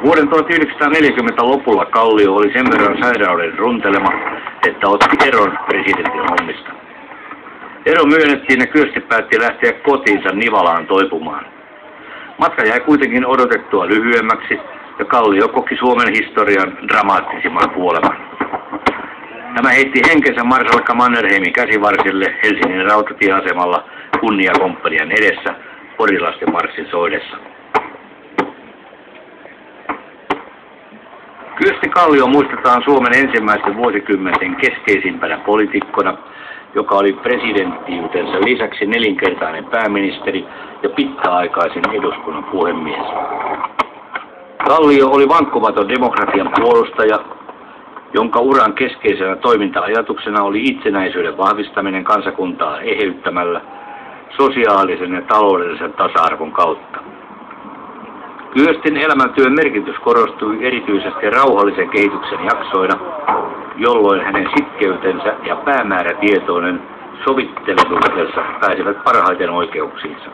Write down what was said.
Vuoden 1940 lopulla Kallio oli sen verran sairauden runtelema, että otti eron presidentin hommista. Ero myönnettiin ja Kyösti päätti lähteä kotiinsa Nivalaan toipumaan. Matka jäi kuitenkin odotettua lyhyemmäksi ja Kallio koki Suomen historian dramaattisimman kuoleman. Tämä heitti henkensä marsalkka Mannerheimin käsivarsille Helsingin rautatieasemalla kunniakomppanian edessä Porilaisten marssin soidessa. Kyösti Kallio muistetaan Suomen ensimmäisten vuosikymmenten keskeisimpänä poliitikkona, joka oli presidenttiytensä lisäksi nelinkertainen pääministeri ja pitkäaikaisin eduskunnan puhemies. Kallio oli vankkumaton demokratian puolustaja, jonka uran keskeisenä toiminta-ajatuksena oli itsenäisyyden vahvistaminen kansakuntaa eheyttämällä sosiaalisen ja taloudellisen tasa-arvon kautta. Kyöstin elämäntyön merkitys korostui erityisesti rauhallisen kehityksen jaksoina, jolloin hänen sitkeytensä ja päämäärätietoinen sovittelevuutensa pääsivät parhaiten oikeuksiinsa.